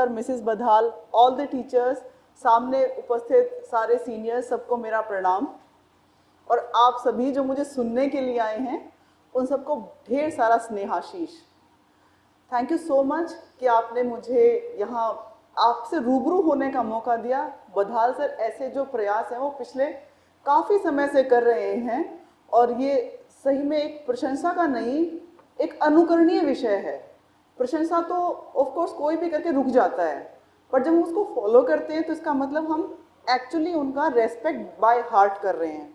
Sir, Mrs Badhal, all the teachers, सामने उपस्थित सारे सीनियर्स, सबको मेरा प्रणाम। और आप सभी जो मुझे सुनने के लिए आए हैं उन सबको ढेर सारा Snehashish. Thank you so much कि आपने मुझे यहाँ आपसे रूबरू होने का मौका दिया। बधाल सर ऐसे जो प्रयास हैं वो पिछले काफ़ी समय से कर रहे हैं और ये सही में एक प्रशंसा का नहीं, एक अनुकरणीय विषय है। प्रशंसा तो ऑफ कोर्स कोई भी करके रुक जाता है, पर जब हम उसको फॉलो करते हैं तो इसका मतलब हम एक्चुअली उनका रेस्पेक्ट बाय हार्ट कर रहे हैं।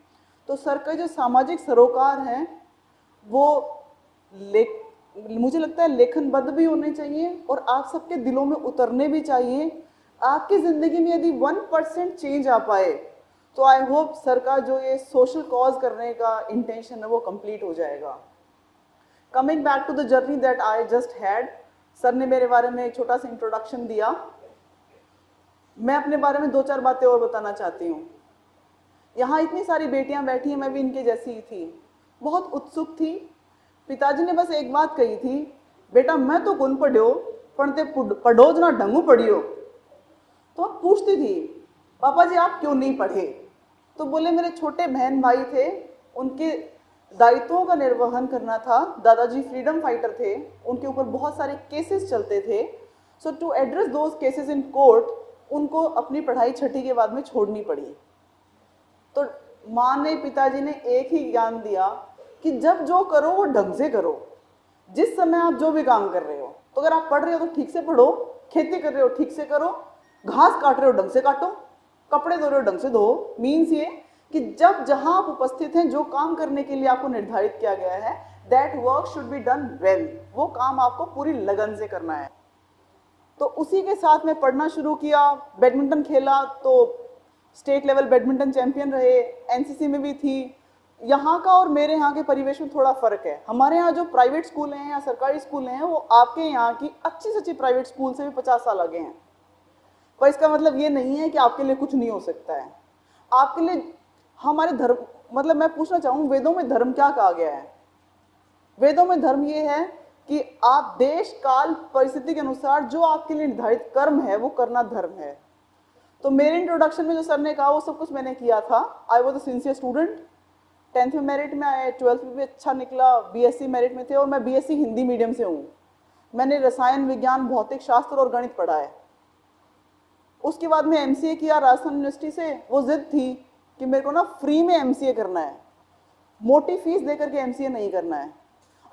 तो सर के जो सामाजिक सरोकार हैं वो मुझे लगता है लेखनबद्ध भी होने चाहिए और आप सबके दिलों में उतरने भी चाहिए। आपकी ज़िंदगी में यदि 1% चेंज आ पाए तो आई होप सर का जो ये सोशल कॉज करने का इंटेंशन है वो कंप्लीट हो जाएगा। Coming back to the journey that I just had, sir ने मेरे बारे में एक छोटा सा इंट्रोडक्शन दिया। मैं अपने बारे में 2-4 बातें और बताना चाहती हूँ। यहाँ इतनी सारी बेटियाँ बैठी हैं, मैं भी इनके जैसी ही थी, बहुत उत्सुक थी। पिताजी ने बस एक बात कही थी, बेटा मैं तो गुण पढ़ियो पण ते पढ़ो जना ढंगू पढ़ियो। तो अब पूछती थी, पापा जी आप क्यों नहीं पढ़े? तो बोले मेरे छोटे बहन भाई थे, उनके दायित्वों का निर्वहन करना था। दादाजी फ्रीडम फाइटर थे, उनके ऊपर बहुत सारे केसेस चलते थे। So to address those cases in court उनको अपनी पढ़ाई 6ठी के बाद में छोड़नी पड़ी। तो माँ ने, पिताजी ने एक ही ज्ञान दिया कि जब जो करो वो ढंग से करो। जिस समय आप जो भी काम कर रहे हो, तो अगर आप पढ़ रहे हो तो ठीक से पढ़ो, खेती कर रहे हो ठीक से करो, घास काट रहे हो ढंग से काटो, कपड़े धो रहे हो ढंग से धो। मीन्स ये कि जब जहां आप उपस्थित हैं, जो काम करने के लिए आपको निर्धारित किया गया है, that work should be done well. वो काम आपको पूरी लगन से करना है। तो उसी के साथ मैं पढ़ना शुरू किया, बैडमिंटन खेला तो स्टेट लेवल बैडमिंटन चैंपियन रहे, एनसीसी में भी थी। यहाँ का और मेरे यहाँ के परिवेश में थोड़ा फर्क है। हमारे यहाँ जो प्राइवेट स्कूल हैं या सरकारी स्कूल हैं वो आपके यहाँ की अच्छी से अच्छी प्राइवेट स्कूल से भी 50 साल आगे हैं। पर इसका मतलब ये नहीं है कि आपके लिए कुछ नहीं हो सकता है। आपके लिए हमारे धर्म, मतलब मैं पूछना चाहूँ, वेदों में धर्म क्या कहा गया है? वेदों में धर्म ये है कि आप देश काल परिस्थिति के अनुसार जो आपके लिए निर्धारित कर्म है वो करना धर्म है। तो मेरे इंट्रोडक्शन में जो सर ने कहा वो सब कुछ मैंने किया था। I was a sincere student. 10th में मेरिट में आए, 12th में भी अच्छा निकला, बीएससी मेरिट में थे और मैं बीएससी हिंदी मीडियम से हूँ। मैंने रसायन विज्ञान, भौतिक शास्त्र और गणित पढ़ा है। उसके बाद में एमसीए किया राजस्थान यूनिवर्सिटी से। वो जिद थी कि मेरे को ना फ्री में एमसीए करना है, मोटी फीस देकर के एमसीए नहीं करना है।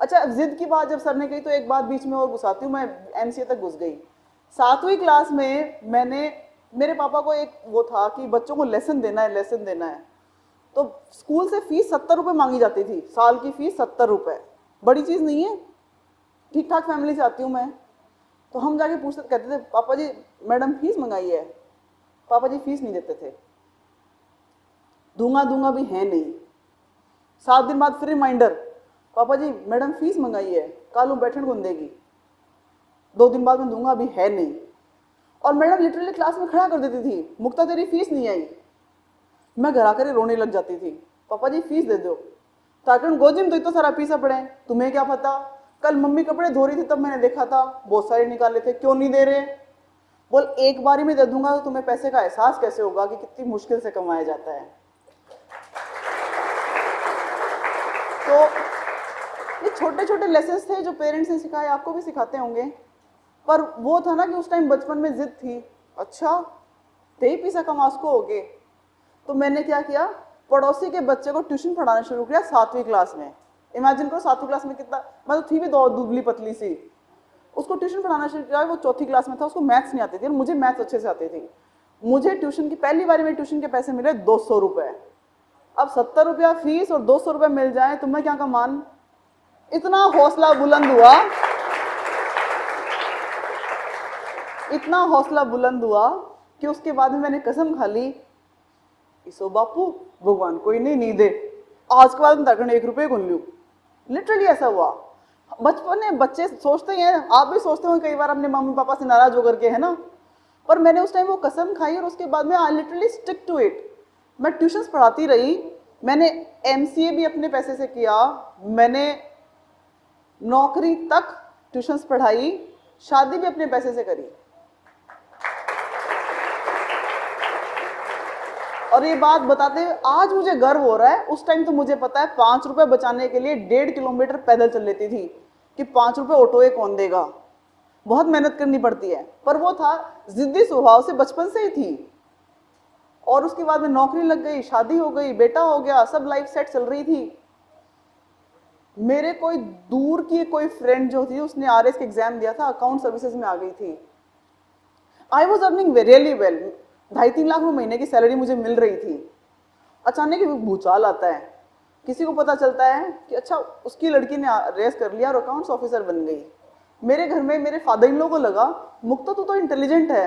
अच्छा, जिद की बात जब सर ने कही तो एक बात बीच में और घुसाती हूँ, मैं एमसीए तक घुस गई। 7वीं क्लास में मेरे पापा को एक वो था कि बच्चों को लेसन देना है। तो स्कूल से फीस 70 रुपये मांगी जाती थी, साल की फीस 70 रुपये। बड़ी चीज़ नहीं है, ठीक ठाक फैमिली से आती हूँ मैं। तो हम जाके पूछते, कहते थे पापा जी मैडम फीस मंगाई है। पापा जी फीस नहीं देते थे। दूंगा भी है नहीं। 7 दिन बाद फिर रिमाइंडर, पापा जी मैडम फीस मंगाई है, कालू बैठन गुन देगी। 2 दिन बाद में दूंगा भी है नहीं। और मैडम लिटरली क्लास में खड़ा कर देती थी, मुक्ता तेरी फीस नहीं आई। मैं घर आकर रोने लग जाती थी, पापा जी फीस दे दो। ताकि गोजिम तो इतना सारा पीसा पड़े, तुम्हें क्या पता, कल मम्मी कपड़े धो रही थी तब मैंने देखा था बहुत सारे निकाले थे, क्यों नहीं दे रहे? बोल एक बारी में दे दूंगा तो तुम्हें पैसे का एहसास कैसे होगा कि कितनी मुश्किल से कमाया जाता है। तो ये छोटे छोटे लेसन्स थे जो पेरेंट्स ने सिखाए, आपको भी सिखाते होंगे। पर वो था ना कि उस टाइम बचपन में जिद थी, अच्छा तेई पैसा कमास को हो गए। तो मैंने क्या किया, पड़ोसी के बच्चे को ट्यूशन पढ़ाना शुरू किया 7वीं क्लास में। इमेजिन करो 7वीं क्लास में कितना, मैं तो थी भी दुबली पतली सी। उसको ट्यूशन पढ़ाना शुरू किया, वो 4थी क्लास में था, उसको मैथ्स नहीं आती थी और मुझे मैथ्स अच्छे से आती थी। मुझे ट्यूशन की पहली बार में ट्यूशन के पैसे मिले 200 रुपये। अब 70 रुपया फीस और 200 रुपये मिल जाए तो मैं क्या कमान। इतना हौसला बुलंद हुआ कि उसके बाद में मैंने कसम खा ली, इसो बापू भगवान कोई नहीं दे, आज के बाद मैं 1 रुपये गुन लूँ। लिटरली ऐसा हुआ। बचपन में बच्चे सोचते हैं, आप भी सोचते हो कई बार अपने मम्मी पापा से नाराज होकर के, है ना। पर मैंने उस टाइम वो कसम खाई और उसके बाद में I literally stick to it. मैं ट्यूशन्स पढ़ाती रही। मैंने एमसीए भी अपने पैसे से किया, मैंने नौकरी तक ट्यूशन्स पढ़ाई, शादी भी अपने पैसे से करी। और ये बात बताते हुए आज मुझे गर्व हो रहा है, उस टाइम तो मुझे पता है 5 रुपए बचाने के लिए 1.5 किलोमीटर पैदल चल लेती थी कि 5 रुपए ऑटो ये कौन देगा। बहुत मेहनत करनी पड़ती है, पर वो था जिद्दी स्वभाव से बचपन से ही थी। और उसके बाद में नौकरी लग गई, शादी हो गई, बेटा हो गया, सब लाइफ सेट चल रही थी। मेरे कोई दूर की कोई फ्रेंड जो थी उसने आरएस का एग्जाम दिया था, अकाउंट सर्विसेज में आ गई थी। I was earning really well, 2.5-3 lakh रुपए महीने की सैलरी मुझे मिल रही थी। अचानक ही भूचाल आता है, किसी को पता चलता है कि अच्छा उसकी लड़की ने रेस कर लिया और अकाउंट्स ऑफिसर बन गई। मेरे घर में मेरे फादर इन लोगों को लगा, मुक्ता तू तो इंटेलिजेंट है,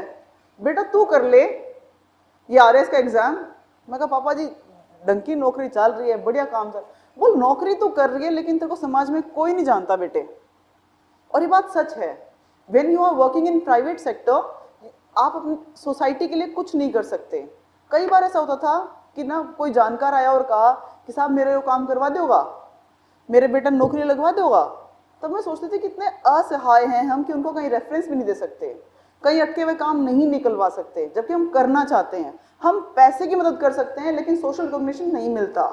बेटा तू कर ले ये आरएस का एग्जाम। मैं कहा पापा जी डंकी नौकरी चल रही है, बढ़िया काम चल। बोल नौकरी तो कर रही है लेकिन तेरे को समाज में कोई नहीं जानता बेटे। और ये बात सच है, when you are working in private sector आप अपनी सोसाइटी के लिए कुछ नहीं कर सकते। कई बार ऐसा होता था कि ना कोई जानकार आया और कहा कि साहब मेरे को काम करवा दोगा, मेरे बेटा नौकरी लगवा दोगा। तब मैं सोचती थी कितने असहाय हैं हम कि उनको कहीं रेफरेंस भी नहीं दे सकते, कहीं अटके हुए काम नहीं निकलवा सकते, जबकि हम करना चाहते हैं। हम पैसे की मदद कर सकते हैं लेकिन सोशल रिकॉग्निशन नहीं मिलता।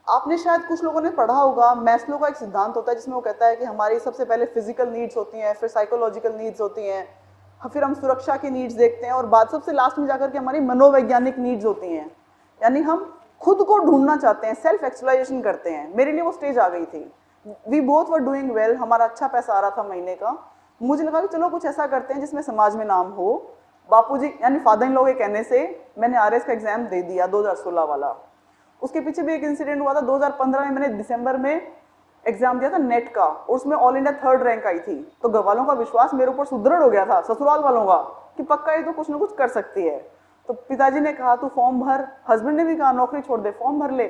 आपने शायद कुछ लोगों ने पढ़ा होगा, मैस्लो का एक सिद्धांत होता है जिसमें वो कहता है कि हमारी सबसे पहले फिजिकल नीड्स होती हैं, फिर साइकोलॉजिकल नीड्स होती हैं, फिर हम सुरक्षा की नीड्स देखते हैं और बाद सबसे लास्ट में जाकर के हमारी मनोवैज्ञानिक नीड्स होती हैं। यानी हम खुद को ढूंढना चाहते हैं, सेल्फ एक्चुअलाइजेशन करते हैं। मेरे लिए वो स्टेज आ गई थी। We both were doing well, हमारा अच्छा पैसा आ रहा था महीने का। मुझे लगा कि चलो कुछ ऐसा करते हैं जिसमें समाज में नाम हो। बापूजी यानी फादर इन लॉ के कहने से मैंने आरएस का एग्जाम दे दिया 2016 वाला। उसके पीछे भी एक इंसिडेंट हुआ था। 2015 में मैंने दिसंबर में एग्जाम दिया था नेट का, और उसमें ऑल इंडिया 3rd रैंक आई थी। तो घर वालों का विश्वास मेरे ऊपर सुदृढ़ हो गया था, ससुराल वालों का, कि पक्का ये तो कुछ ना कुछ कर सकती है। तो पिताजी ने कहा तू फॉर्म भर, हस्बैंड ने भी कहा नौकरी छोड़ दे फॉर्म भर ले।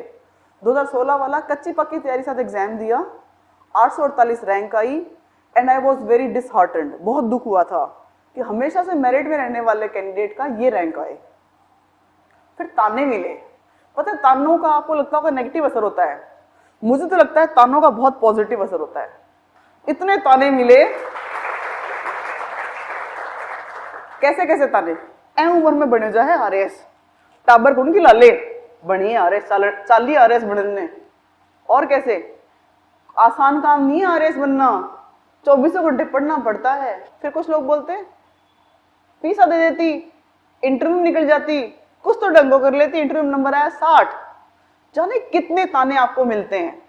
2016 वाला कच्ची पक्की तैयारी साथ एग्जाम दिया, 848 rank I and I was very disheartened. बहुत दुख हुआ था कि हमेशा से मेरिट में रहने वाले कैंडिडेट का ये रैंक आए। फिर ताने मिले। पता है तानों का आपको लगता होगा नेगेटिव असर होता है, मुझे तो लगता है तानों का बहुत पॉजिटिव असर होता है। इतने ताने मिले, कैसे कैसे ताने। ए उम्र में बने जा है आरएस, टाबर कौन की लाले बनी आरएस, चाली आरएस बनने। और कैसे आसान काम नहीं है आरएस बनना, 24 घंटे पढ़ना पड़ता है। फिर कुछ लोग बोलते फीस दे देती, इंटरव्यू निकल जाती, कुछ तो डंगो कर लेती, इंटरव्यू नंबर आया 60। जाने कितने ताने आपको मिलते हैं।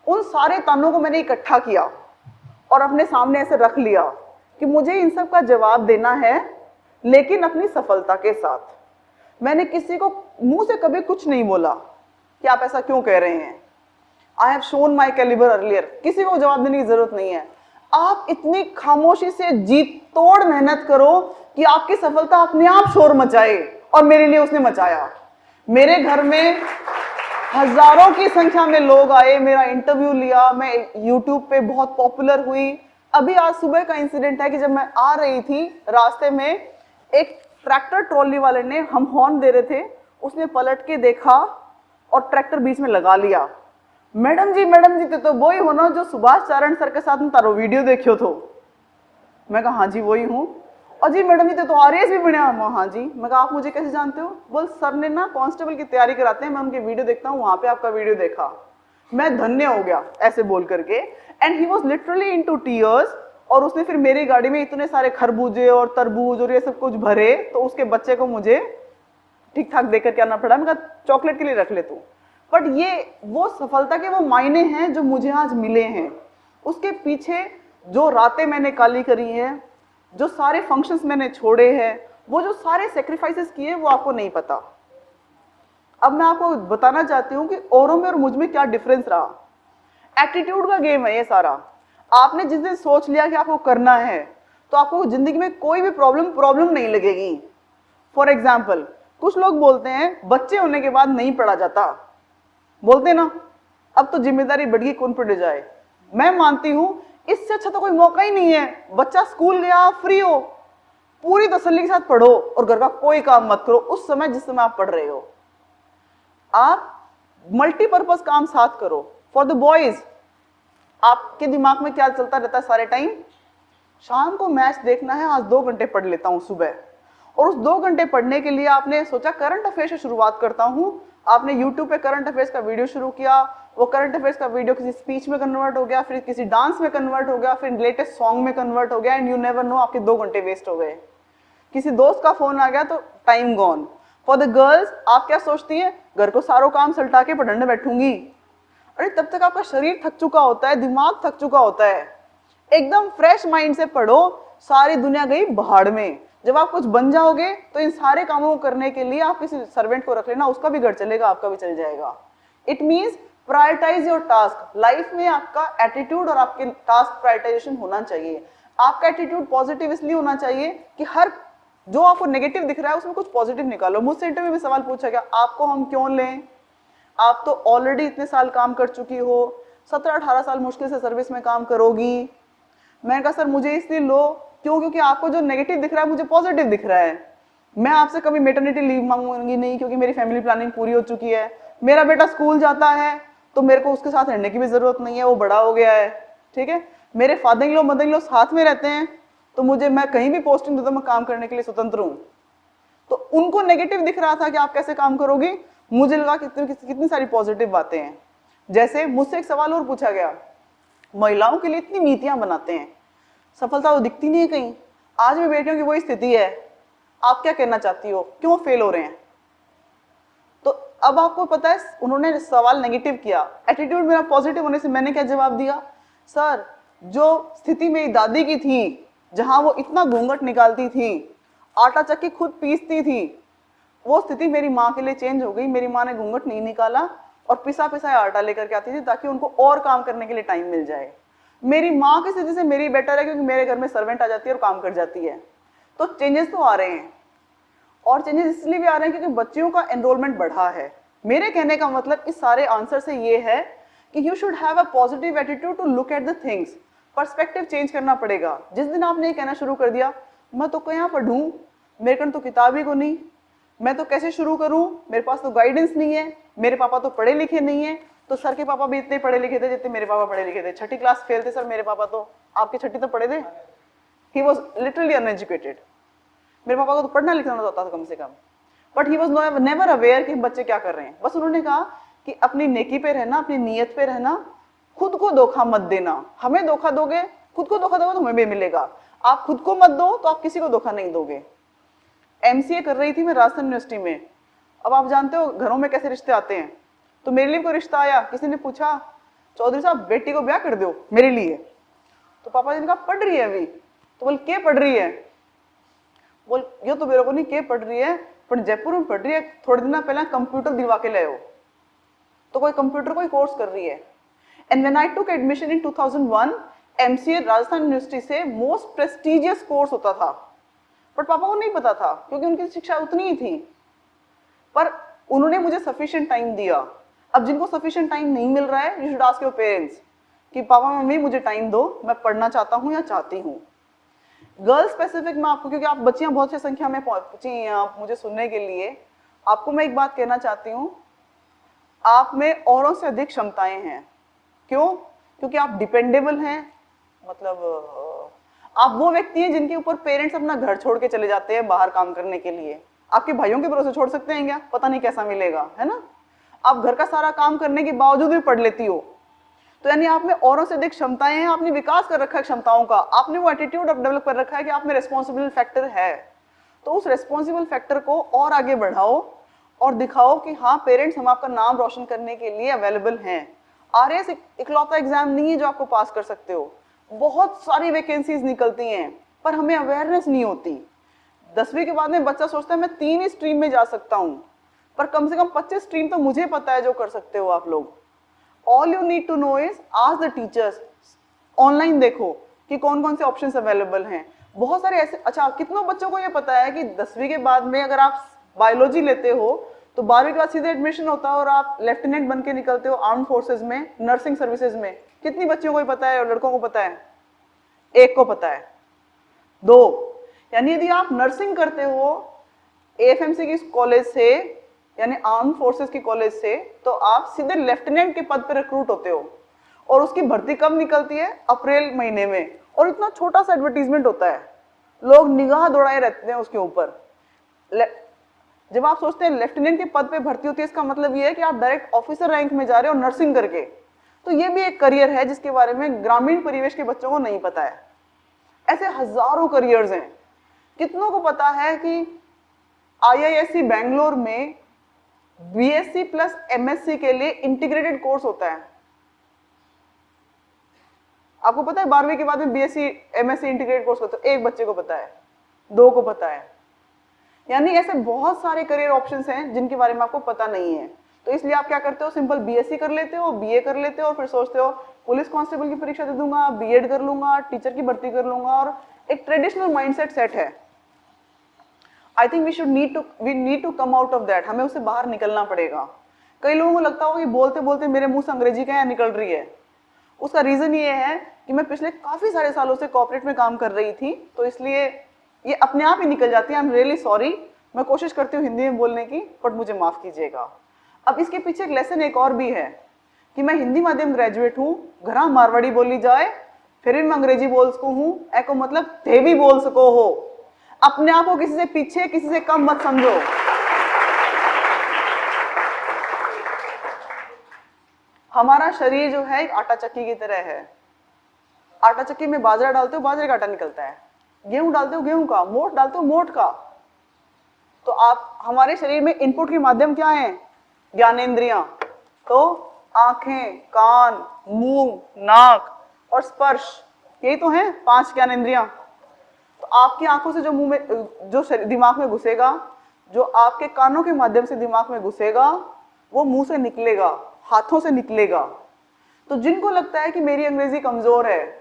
उन सारे तानों को मैंने इकट्ठा किया और अपने सामने ऐसे रख लिया कि मुझे इन सब का जवाब देना है, लेकिन अपनी सफलता के साथ। मैंने किसी को मुंह से कभी कुछ नहीं बोला कि आप ऐसा क्यों कह रहे हैं। I have shown my calibre earlier. किसी को जवाब देने की जरूरत नहीं है। आप इतनी खामोशी से जीत तोड़ मेहनत करो कि आपकी सफलता अपने आप शोर मचाए, और मेरे लिए उसने मचाया। मेरे घर में हजारों की संख्या में लोग आए, मेरा इंटरव्यू लिया, मैं YouTube पे बहुत पॉपुलर हुई। अभी आज सुबह का इंसिडेंट है कि जब मैं आ रही थी रास्ते में एक ट्रैक्टर ट्रॉली वाले ने, हम हॉर्न दे रहे थे, उसने पलट के देखा और ट्रैक्टर बीच में लगा लिया। मैडम जी तो वही हो ना जो सुभाष चारण सर के साथ में तारो वीडियो देखियो तो। मैं कहा हाँ जी वही हूँ। और जी मैडम जी तो आरएस भी बढ़िया। हाँ जी। मैं कहा आप मुझे कैसे जानते हो? बोल सर ने ना कांस्टेबल की तैयारी कराते हैं, मैं उनके वीडियो देखता हूँ, वहां पे आपका वीडियो देखा। मैं धन्य हो गया ऐसे बोल करके। And he was literally into tears. और उसने फिर मेरी गाड़ी में इतने सारे खरबूजे और तरबूज और ये सब कुछ भरे, तो उसके बच्चे को मुझे ठीक ठाक देकर के आना पड़ा। मैं कहा चॉकलेट के लिए रख ले तू। बट ये वो सफलता के वो मायने हैं जो मुझे आज मिले हैं। उसके पीछे जो रातें मैंने काली करी हैं, जो सारे फंक्शंस मैंने छोड़े हैं, वो जो सारे सेक्रीफाइसेस किए, वो आपको नहीं पता। अब मैं आपको बताना चाहती हूँ कि औरों में और मुझ में क्या डिफरेंस रहा। एटीट्यूड का गेम है ये सारा। आपने जिस दिन सोच लिया कि आपको करना है, तो आपको जिंदगी में कोई भी प्रॉब्लम नहीं लगेगी। फॉर एग्जाम्पल, कुछ लोग बोलते हैं बच्चे होने के बाद नहीं पढ़ा जाता, बोलते ना अब तो जिम्मेदारी बढ़ गई, कौन पढ़ जाए। मैं मानती हूं इससे अच्छा तो कोई मौका ही नहीं है। बच्चा स्कूल गया, फ्री हो, पूरी तसल्ली के साथ पढ़ो और घर का कोई काम मत करो उस समय जिस समय आप पढ़ रहे हो। आप मल्टीपर्पज काम साथ करो। फॉर द बॉयज, आपके दिमाग में क्या चलता रहता है सारे टाइम? शाम को मैच देखना है, आज 2 घंटे पढ़ लेता हूं सुबह। और उस 2 घंटे पढ़ने के लिए आपने सोचा करंट अफेयर से शुरुआत करता हूँ, आपने यूट्यूब पे करंट अफेयर्स का वीडियो शुरू किया, वो करंट अफेयर्स का वीडियो किसी स्पीच में कन्वर्ट हो गया, फिर किसी डांस में कन्वर्ट हो गया, फिर लेटेस्ट सॉन्ग में कन्वर्ट हो गया, एंड यू नेवर नो आपके 2 घंटे वेस्ट हो गए। किसी दोस्त का फोन आ गया तो time gone. For the girls आप क्या सोचती है, घर को सारों काम सल्टा के पढ़ने बैठूंगी। अरे तब तक आपका शरीर थक चुका होता है, दिमाग थक चुका होता है। एकदम फ्रेश माइंड से पढ़ो, सारी दुनिया गई भाड़ में। जब आप कुछ बन जाओगे तो इन सारे कामों को करने के लिए आप किसी सर्वेंट को रख लेना, उसका भी घर चलेगा, आपका भी चल जाएगा। It means prioritise your task. Life में आपका एटीट्यूड और आपके टास्क प्रायोरिटाइजेशन होना चाहिए। आपका एटीट्यूड पॉजिटिव इसलिए होना चाहिए कि हर जो आपको नेगेटिव दिख रहा है उसमें कुछ पॉजिटिव निकालो। मुझसे इंटरव्यू में सवाल पूछा गया, आपको हम क्यों लें, आप तो ऑलरेडी इतने साल काम कर चुकी हो, 17-18 साल मुश्किल से सर्विस में काम करोगी। मैंने कहा सर मुझे इसलिए लो, क्यों, क्योंकि आपको जो नेगेटिव दिख रहा है मुझे पॉजिटिव दिख रहा है। मैं आपसे कभी मैटरनिटी लीव मांगूंगी नहीं, क्योंकि मेरी फैमिली प्लानिंग पूरी हो चुकी है। मेरा बेटा स्कूल जाता है तो मेरे को उसके साथ रहने की भी जरूरत नहीं है, वो बड़ा हो गया है, ठीक है। मेरे father in law mother in law साथ में रहते हैं, तो मुझे, मैं कहीं भी पोस्टिंग दूं तो मैं काम करने के लिए स्वतंत्र हूँ। तो उनको नेगेटिव दिख रहा था कि आप कैसे काम करोगे, मुझे लगा कितनी सारी पॉजिटिव बातें हैं। जैसे मुझसे एक सवाल और पूछा गया, महिलाओं के लिए इतनी नीतियां बनाते हैं, सफलता तो दिखती नहीं है कहीं, आज भी बेटियों की वही स्थिति है, आप क्या कहना चाहती हो, क्यों फेल हो रहे हैं। तो अब आपको पता है उन्होंने सवाल नेगेटिव किया, एटीट्यूड मेरा पॉजिटिव होने से मैंने क्या जवाब दिया, सर जो स्थिति मेरी दादी की थी, जहां वो इतना घूंघट निकालती थी, आटा चक्की खुद पीसती थी, वो स्थिति मेरी माँ के लिए चेंज हो गई। मेरी माँ ने घूंघट नहीं निकाला और पिसा पिसाया आटा लेकर के आती थी ताकि उनको और काम करने के लिए टाइम मिल जाए। मेरी माँ की स्थिति से मेरी बेटर है, क्योंकि मेरे घर में सर्वेंट आ जाती है और काम कर जाती है। तो चेंजेस तो आ रहे हैं, और चेंजेस इसलिए भी आ रहे हैं क्योंकि बच्चियों का एनरोलमेंट बढ़ा है। मेरे कहने का मतलब इस सारे आंसर से ये है कि you should have a positive attitude to look at the things. Perspective change करना पड़ेगा। जिस दिन आपने ये कहना शुरू कर दिया, मैं तो कहाँ पढ़ूं, मेरे कन तो किताब ही को नहीं, मैं तो कैसे शुरू करूं, मेरे पास तो गाइडेंस नहीं है, मेरे पापा तो पढ़े लिखे नहीं है। तो सर के पापा भी इतने पढ़े लिखे थे जितने मेरे पापा पढ़े लिखे थे। 6ठी क्लास फेल थे सर मेरे पापा, तो आपके 6ठी तो पढ़े थे। He was literally uneducated. मेरे पापा को तो पढ़ना लिखना आता था कम से कम, but he was never aware कि बच्चे क्या कर रहे हैं। बस उन्होंने कहा कि अपनी नेकी पे रहना, अपनी नीयत पे रहना, खुद को धोखा मत देना। हमें धोखा दोगे, खुद को धोखा दोगे तो हमें भी मिलेगा। आप खुद को मत दो तो आप किसी को धोखा नहीं दोगे। एमसीए कर रही थी मैं राजस्थान यूनिवर्सिटी में। अब आप जानते हो घरों में कैसे रिश्ते आते हैं, तो मेरे लिए कोई रिश्ता आया, किसी ने पूछा चौधरी साहब बेटी को ब्याह कर दो मेरे लिए। तो पापा जी ने कहा पढ़ रही है अभी। तो बोल के पढ़ रही है, बोल यो तो मेरे को नहीं के पढ़ रही है, पर जयपुर में पढ़ रही है, थोड़े दिन पहले कंप्यूटर दिलवा के ले आओ। तो कोई कंप्यूटर कोई कोर्स कर रही है। And when I took admission in 2001, MCA Rajasthan university से मोस्ट प्रेस्टिजियस कोर्स होता था, बट पापा को नहीं पता था क्योंकि उनकी शिक्षा उतनी ही थी। पर उन्होंने मुझे सफिशिएंट टाइम दिया। अब जिनको सफिशिएंट टाइम नहीं मिल रहा है, you should ask your parents कि पापा मम्मी मुझे टाइम दो, मैं पढ़ना चाहता हूँ या चाहती हूँ। गर्ल्स स्पेसिफिक में आपको, क्योंकि आप बच्चियां बहुत सी संख्या में पहुंची आप मुझे सुनने के लिए, आपको मैं एक बात कहना चाहती हूँ, आप में औरों से अधिक क्षमताएं हैं। क्यों? क्योंकि आप डिपेंडेबल हैं, मतलब आप वो व्यक्ति हैं जिनके ऊपर पेरेंट्स अपना घर छोड़ के चले जाते हैं बाहर काम करने के लिए। आपके भाइयों के भरोसे छोड़ सकते हैं क्या? पता नहीं कैसा मिलेगा, है ना। आप घर का सारा काम करने के बावजूद भी पढ़ लेती हो, तो यानी आप में औरों से अधिक क्षमताएं हैं। आपने विकास कर रखा है क्षमताओं का, आपने वो एटीट्यूड डेवलप कर रखा है कि आप में रेस्पॉन्सिबल फैक्टर है। तो उस रेस्पॉन्सिबल फैक्टर को और आगे बढ़ाओ और दिखाओ कि हाँ पेरेंट्स हम आपका नाम रोशन करने के लिए अवेलेबल हैं। आरएस इकलौता एग्जाम नहीं है जो आपको पास कर सकते हो, बहुत सारी वैकेंसीज निकलती हैं, पर हमें अवेयरनेस नहीं होती। 10वीं के बाद में बच्चा सोचता है मैं 3 ही स्ट्रीम में जा सकता हूँ, पर कम से कम 25 स्ट्रीम तो मुझे पता है जो कर सकते हो आप लोग। All you need to know is ask the teachers. Online देखो कि कौन कौन से ऑप्शंस अवेलेबल हैं, बहुत सारे ऐसे। अच्छा, कितनों बच्चों को ये पता है कि 10वीं के बाद में अगर आप बायोलॉजी लेते हो तो 12वीं के बाद सीधे एडमिशन होता है और आप लेफ्टिनेंट बन के निकलते हो आर्म फोर्सेज में, नर्सिंग सर्विसेज में। कितनी बच्चियों को पता है और लड़कों को पता है? एक को पता है, 2। यानी यदि आप नर्सिंग करते हो एएफएमसी की कॉलेज से, यानी आर्म फोर्सेस की कॉलेज से, तो आप सीधे लेफ्टिनेंट के पद पर रिक्रूट होते हो। और उसकी भर्ती कब निकलती है? अप्रैल महीने में। और इतना छोटा सा एडवर्टीजमेंट होता है, लोग निगाह दौड़ाए रहते हैं उसके ऊपर। जब आप सोचते हैं लेफ्टिनेंट के पद पे भर्ती होती है, इसका मतलब ये है कि आप डायरेक्ट ऑफिसर रैंक में जा रहे हो नर्सिंग करके। तो ये भी एक करियर है जिसके बारे में ग्रामीण परिवेश के बच्चों को नहीं पता है। ऐसे हजारों करियर्स हैं। कितनों को पता है कि IISc बैंगलोर में BSc प्लस MSc के लिए इंटीग्रेटेड कोर्स होता है? आपको पता है 12वीं के बाद में BSc MSc इंटीग्रेटेड कोर्स होता है? एक बच्चे को पता है, 2 को पता है। यानी ऐसे बहुत सारे करियर ऑप्शंस हैं जिनके बारे में आपको पता नहीं है। तो इसलिए आप क्या करते हो, सिंपल BSc कर लेते हो, BA कर लेते हो, और फिर सोचते हो पुलिस कांस्टेबल की परीक्षा दे दूंगा, B.Ed कर लूंगा, टीचर की भर्ती कर लूंगा, और एक ट्रेडिशनल माइंडसेट सेट है। I think we need to come out of that. हमें उससे बाहर निकलना पड़ेगा। कई लोगों को लगता होगा कि बोलते बोलते मेरे मुंह से अंग्रेजी क्या निकल रही है। उसका रीजन ये है कि मैं पिछले काफी सारे सालों से कॉर्पोरेट में काम कर रही थी, तो इसलिए ये अपने आप ही निकल जाती है। I am really sorry. मैं कोशिश करती हूँ हिंदी में बोलने की, बट मुझे माफ कीजिएगा। अब इसके पीछे एक लेसन एक और भी है कि मैं हिंदी माध्यम ग्रेजुएट हूँ, घरा मारवाड़ी बोली जाए, फिर भी मैं अंग्रेजी बोल सकूँ हूँ। एको मतलब थे भी बोल सको हो। अपने आप को किसी से पीछे, किसी से कम मत समझो। हमारा शरीर जो है एक आटा चक्की की तरह है। आटा चक्की में बाजरा डालते हो, बाजरे का आटा निकलता है। गेहूं डालते हो, गेहूं का। मोठ डालते हो, मोठ का। तो आप, हमारे शरीर में इनपुट के माध्यम क्या है? ज्ञानेंद्रियां। तो आंखें, कान, मुंह, नाक और स्पर्श, यही तो है 5 ज्ञानेंद्रियां। तो आपकी आंखों से जो मुंह में, जो दिमाग में घुसेगा, जो आपके कानों के माध्यम से दिमाग में घुसेगा, वो मुंह से निकलेगा, हाथों से निकलेगा। तो जिनको लगता है कि मेरी अंग्रेजी कमजोर है,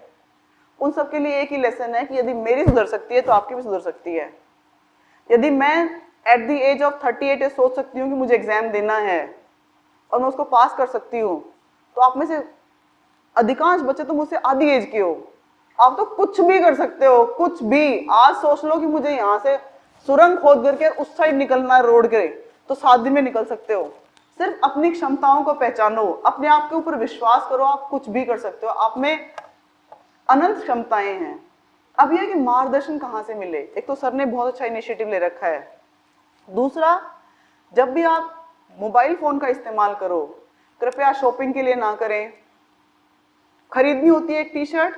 उन सबके लिए एक ही लेसन है कि यदि मेरी सुधर सकती है तो आपकी भी सुधर सकती है। यदि मैं एट द एज ऑफ 38 सोच सकती हूँ कि मुझे एग्जाम देना है और मैं उसको पास कर सकती हूँ, तो आप में से अधिकांश बच्चे तो मुझसे आधी एज के हो। आप तो कुछ भी कर सकते हो, कुछ भी। आज सोच लो कि मुझे यहाँ से सुरंग खोद करके उस साइड निकलना है रोड के, तो 7 दिन में निकल सकते हो। सिर्फ अपनी क्षमताओं को पहचानो, अपने आप के ऊपर विश्वास करो, आप कुछ भी कर सकते हो। आप में अनंत क्षमताएं हैं। अब यह कि मार्गदर्शन कहाँ से मिले? एक तो सर ने बहुत अच्छा इनिशिएटिव ले रखा है। दूसरा, जब भी आप मोबाइल फोन का इस्तेमाल करो, कृपया शॉपिंग के लिए ना करें। खरीदनी होती है एक टी शर्ट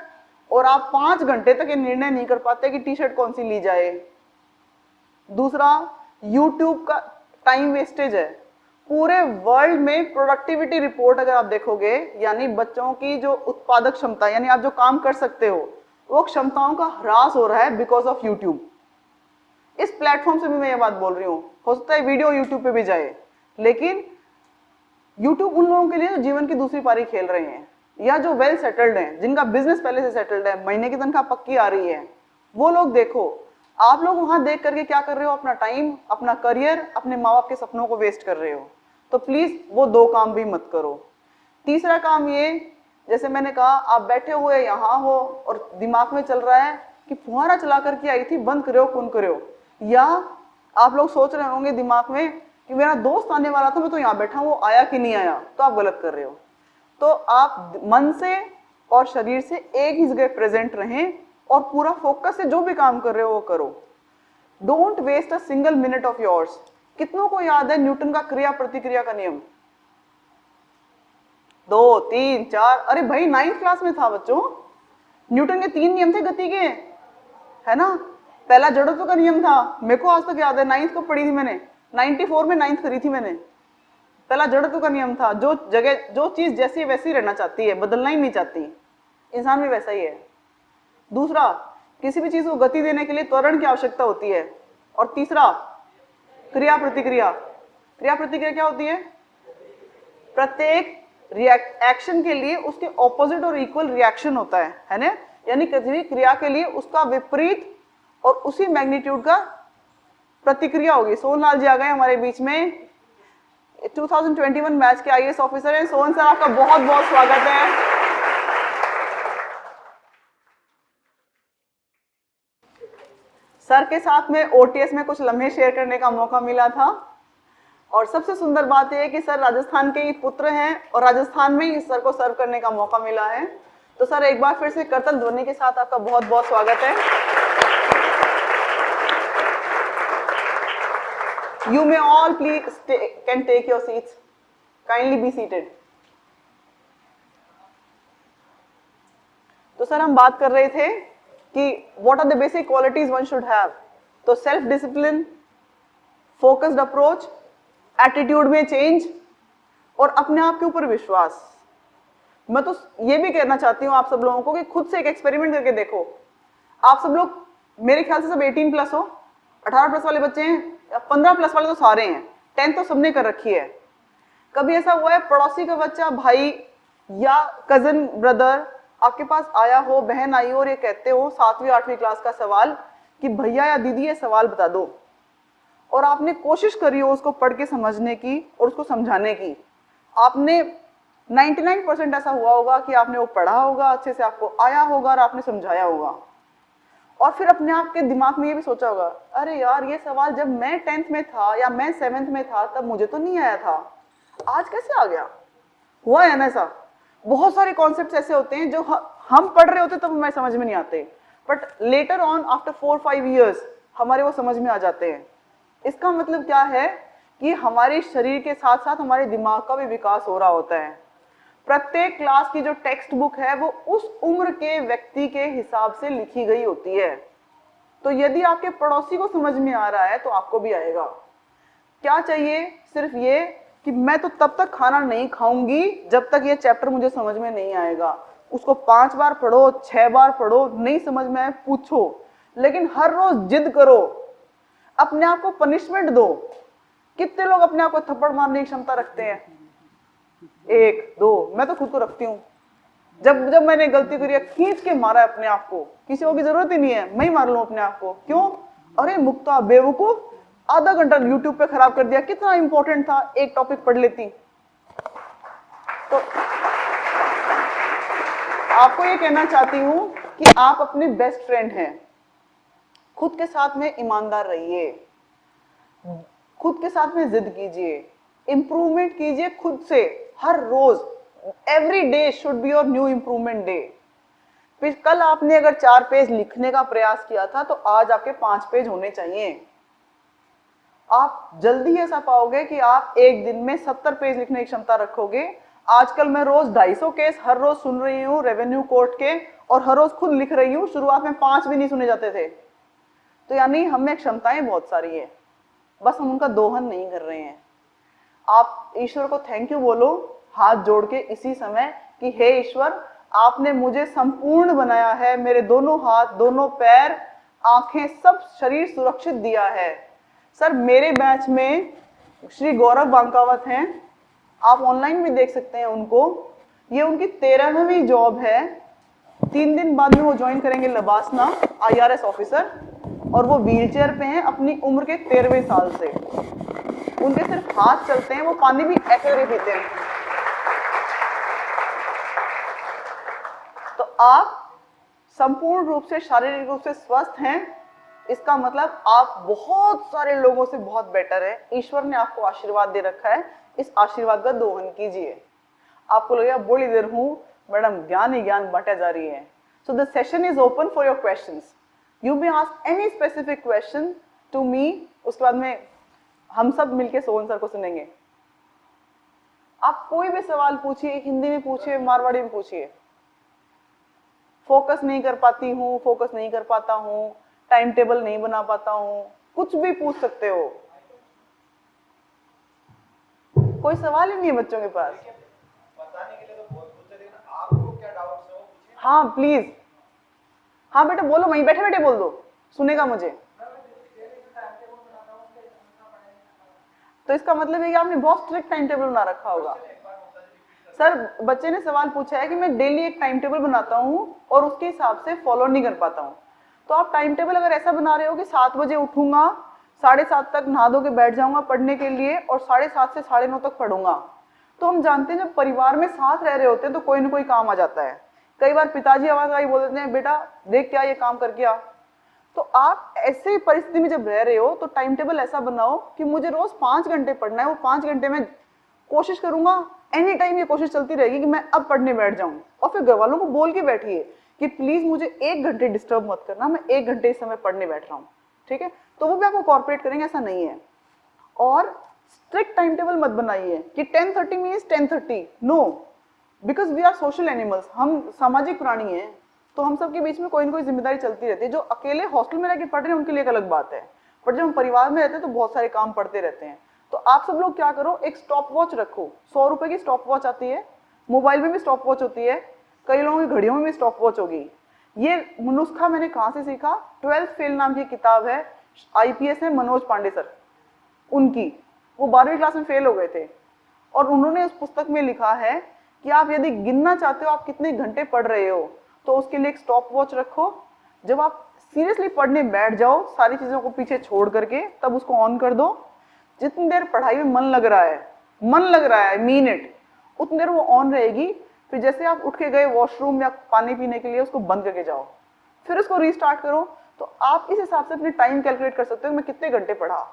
और आप 5 घंटे तक ये निर्णय नहीं कर पाते कि टी शर्ट कौन सी ली जाए। दूसरा, YouTube का टाइम वेस्टेज है। पूरे वर्ल्ड में प्रोडक्टिविटी रिपोर्ट अगर आप देखोगे, यानी बच्चों की जो उत्पादक क्षमता, यानी आप जो काम कर सकते हो, वो क्षमताओं का ह्रास हो रहा है बिकॉज ऑफ YouTube। इस प्लेटफॉर्म से भी मैं ये बात बोल रही हूँ। हो सकता है वीडियो YouTube पे भी जाए, लेकिन YouTube उन लोगों के लिए जो जीवन की दूसरी पारी खेल रहे हैं, या जो वेल सेटल्ड हैं, जिनका बिजनेस पहले से सेटल्ड है, महीने की तनख्वाह पक्की आ रही है, वो लोग देखो। आप लोग वहां देख करके क्या कर रहे हो? अपना टाइम, अपना करियर, अपने माँ बाप के सपनों को वेस्ट कर रहे हो। तो प्लीज वो 2 काम भी मत करो। तीसरा काम ये, जैसे मैंने कहा, आप बैठे हुए यहाँ हो और दिमाग में चल रहा है कि फुहारा चला करके आई थी, बंद करो कौन करो, या आप लोग सोच रहे होंगे दिमाग में कि मेरा दोस्त आने वाला था, मैं तो यहाँ बैठा हूँ, वो आया कि नहीं आया, तो आप गलत कर रहे हो। तो आप मन से और शरीर से एक ही जगह प्रेजेंट रहें और पूरा फोकस से जो भी काम कर रहे हो वो करो। Don't waste a single minute of yours. कितनों को याद है न्यूटन का क्रिया प्रतिक्रिया का नियम? 2, 3, 4, अरे भाई 9th क्लास में था बच्चों। न्यूटन के 3 नियम थे गति के, है ना? पहला जड़त्व का नियम था, मेरे को आज तक याद है, 9th को पढ़ी थी मैंने, 94 में 9th करी थी मैंने। पहला जड़त्व का नियम था, जो जगह, जो चीज जैसी वैसी रहना चाहती है, बदलना ही नहीं चाहती। इंसान भी वैसा ही है। दूसरा, किसी भी चीज को गति देने के लिए त्वरण की आवश्यकता होती है। और तीसरा, क्रिया प्रतिक्रिया। क्रिया प्रतिक्रिया क्या होती है? प्रत्येक एक्शन के लिए उसके ऑपोजिट और इक्वल रिएक्शन होता है ना? यानी किसी भी क्रिया के लिए उसका विपरीत और उसी मैग्नीट्यूड का प्रतिक्रिया होगी। सोहनलाल जी आ गए हमारे बीच में, 2021 मैच के IAS ऑफिसर हैं। सोहन सर, आपका बहुत बहुत स्वागत है। सर के साथ में OTS में कुछ लम्हे शेयर करने का मौका मिला था, और सबसे सुंदर बात यह है कि सर राजस्थान के ही पुत्र हैं और राजस्थान में ही सर को सर्व करने का मौका मिला है। तो सर, एक बार फिर से करतल ध्वनि के साथ आपका बहुत बहुत स्वागत है। You may all please can take your seats. Kindly be seated. तो सर हम बात कर रहे थे कि what are the basic qualities one should have. तो self discipline, focused approach, attitude में चेंज और अपने आप के ऊपर विश्वास। मैं तो ये भी कहना चाहती हूँ आप सब लोगों को कि खुद से एक एक्सपेरिमेंट करके देखो। आप सब लोग मेरे ख्याल से सब 18 प्लस हो, 18 प्लस वाले बच्चे हैं, 15 प्लस वाले तो सारे हैं, 10 तो सबने कर रखी है। कभी ऐसा हुआ है पड़ोसी का बच्चा, भाई या कजन ब्रदर आपके पास आया हो, बहन आई हो और ये कहते हो 7वीं 8वीं क्लास का सवाल कि भैया या दीदी ये सवाल बता दो, और आपने कोशिश करी हो उसको पढ़ के समझने की और उसको समझाने की। आपने 99% ऐसा हुआ होगा कि आपने वो पढ़ा होगा, अच्छे से आपको आया होगा और आपने समझाया होगा, और फिर अपने आप के दिमाग में ये भी सोचा होगा, अरे यार ये सवाल जब मैं 10th में था या मैं 7th में था तब मुझे तो नहीं आया था, आज कैसे आ गया। हुआ है ना ऐसा। बहुत सारे कॉन्सेप्ट्स ऐसे होते हैं जो हम पढ़ रहे होते तब हमें समझ में नहीं आते, but later on after 4-5 years हमारे वो समझ में आ जाते हैं। इसका मतलब क्या है कि हमारे शरीर के साथ साथ हमारे दिमाग का भी विकास हो रहा होता है। प्रत्येक क्लास की जो टेक्स्ट बुक है वो उस उम्र के व्यक्ति के हिसाब से लिखी गई होती है। तो यदि आपके पड़ोसी को समझ में आ रहा है तो आपको भी आएगा। क्या चाहिए, सिर्फ ये कि मैं तो तब तक खाना नहीं खाऊंगी जब तक ये चैप्टर मुझे समझ में नहीं आएगा। उसको 5 बार पढ़ो, 6 बार पढ़ो, नहीं समझ में आए पूछो, लेकिन हर रोज जिद करो, अपने आप को पनिशमेंट दो। कितने लोग अपने आप को थप्पड़ मारने की क्षमता रखते हैं? 1 2, मैं तो खुद को रखती हूँ। जब जब मैंने गलती करी, खींच के मारा अपने आप को, किसी को की जरूरत ही नहीं है, मैं ही मार लूं अपने आप को। क्यों? अरे मुक्ता बेवकूफ, आधा घंटा यूट्यूब पे खराब कर दिया, कितना इंपॉर्टेंट था, एक टॉपिक पढ़ लेती। तो आपको ये कहना चाहती हूं कि आप अपने बेस्ट फ्रेंड हैं। खुद के साथ में ईमानदार रहिए, खुद के साथ में जिद कीजिए, इंप्रूवमेंट कीजिए खुद से हर रोज। Every day should be your new improvement day. कल आपने अगर 4 पेज लिखने का प्रयास किया था तो आज आपके 5 पेज होने चाहिए। आप जल्दी ऐसा पाओगे कि आप एक दिन में 70 पेज लिखने की क्षमता रखोगे। आजकल मैं रोज 250 केस हर रोज सुन रही हूँ रेवेन्यू कोर्ट के, और हर रोज खुद लिख रही हूँ। शुरुआत में 5 भी नहीं सुने जाते थे। तो यानी हमें क्षमताएं बहुत सारी है, बस हम उनका दोहन नहीं कर रहे हैं। आप ईश्वर को थैंक यू बोलो हाथ जोड़ के इसी समय कि हे ईश्वर, आपने मुझे संपूर्ण बनाया है, मेरे दोनों हाथ, दोनों पैर, आंखें, सब शरीर सुरक्षित दिया है। सर मेरे बैच में श्री गौरव बांकावत हैं, आप ऑनलाइन भी देख सकते हैं उनको। ये उनकी 13वीं जॉब है। 3 दिन बाद में वो ज्वाइन करेंगे लबासना IRS ऑफिसर, और वो व्हीलचेयर पे हैं अपनी उम्र के 13वें साल से। उनके सिर्फ हाथ चलते हैं, वो पानी भी ऐसे पीते हैं। तो आप संपूर्ण रूप से शारीरिक रूप से स्वस्थ हैं, इसका मतलब आप बहुत सारे लोगों से बहुत बेटर है। ईश्वर ने आपको आशीर्वाद दे रखा है, इस आशीर्वाद का दोहन कीजिए। आपको लगेगा बड़ी देर हूं मैडम, ज्ञान ही ज्ञान बांटा जा रही है। So the session is open for your questions. You may ask any specific question to me. उसके बाद में हम सब मिलके सोहन सर को सुनेंगे। आप कोई भी सवाल पूछिए, हिंदी में पूछिए, मारवाड़ी में पूछिए। फोकस नहीं कर पाती हूँ, फोकस नहीं कर पाता हूँ, टाइम टेबल नहीं बना पाता हूँ, कुछ भी पूछ सकते हो। कोई सवाल ही नहीं है बच्चों के पास। बताने के लिए तो बहुत कुछ है, लेकिन आपको क्या डाउट्स है वो पूछिए। हाँ प्लीज, हाँ बेटा बोलो, वहीं बैठे बैठे बोल दो, सुनेगा मुझे। तो इसका मतलब है कि आपने बहुत स्ट्रिक्ट टाइम टेबल बना रखा होगा। सर बच्चे ने सवाल पूछा है कि मैं डेली एक टाइम टेबल बनाता हूँ और उसके हिसाब से फॉलो नहीं कर पाता हूँ। तो आप टाइम टेबल अगर ऐसा बना रहे हो कि 7 बजे उठूंगा, 7:30 तक नहा धो के बैठ जाऊंगा पढ़ने के लिए और 7:30 से 9:30 तक पढ़ूंगा, तो हम जानते हैं जब परिवार में साथ रह रहे होते हैं तो कोई ना कोई काम आ जाता है। कई बार पिताजी आवाज आई बोल देते हैं, बेटा देख क्या ये काम करके आ। तो आप ऐसे परिस्थिति में जब रह रहे हो तो टाइम टेबल ऐसा बनाओ कि मुझे रोज 5 घंटे पढ़ना है, वो 5 घंटे में कोशिश करूंगा, एनी टाइम ये कोशिश चलती रहेगी कि मैं अब पढ़ने बैठ जाऊं। और फिर घर वालों को बोल के बैठिए कि प्लीज मुझे 1 घंटे डिस्टर्ब मत करना, मैं 1 घंटे इस समय पढ़ने बैठ रहा हूँ, ठीक है। तो वो भी आपको कॉर्पोरेट करेंगे, ऐसा नहीं है। और स्ट्रिक्ट टाइम टेबल मत बनाइए कि 10:30 means 10:30, no, because we are social animals, हम सामाजिक प्राणी हैं, तो हम सबके बीच में कोई ना कोई जिम्मेदारी चलती रहती है। जो अकेले हॉस्टल में रह के पढ़ रहे हैं उनके लिए एक अलग बात है, पर जब हम परिवार में रहते हैं तो बहुत सारे काम पड़ते रहते हैं। तो आप सब लोग क्या करो, एक स्टॉप वॉच रखो, 100 रुपए की स्टॉप वॉच आती है, मोबाइल में भी स्टॉप वॉच होती है, कई लोगों की घड़ियों में भी स्टॉप वॉच होगी। ये नुस्खा मैंने कहाँ से सीखा, 12th फेल नाम की किताब है, IPS है मनोज पांडे सर, उनकी, वो 12वीं क्लास में फेल हो गए थे और उन्होंने उस पुस्तक में लिखा है कि आप यदि गिनना चाहते हो आप कितने घंटे पढ़ रहे हो तो उसके लिए एक स्टॉप वॉच रखो। जब आप सीरियसली पढ़ने बैठ जाओ सारी चीजों को पीछे छोड़ करके, तब उसको ऑन कर दो। जितनी देर पढ़ाई में मन लग रहा है मीन इट, उतनी देर वो ऑन रहेगी। फिर जैसे आप उठ के गए वॉशरूम या पानी पीने के लिए, उसको बंद करके जाओ, फिर उसको रीस्टार्ट करो। तो आप इस हिसाब से अपने टाइम कैलकुलेट कर सकते हो मैं कितने घंटे पढ़ा।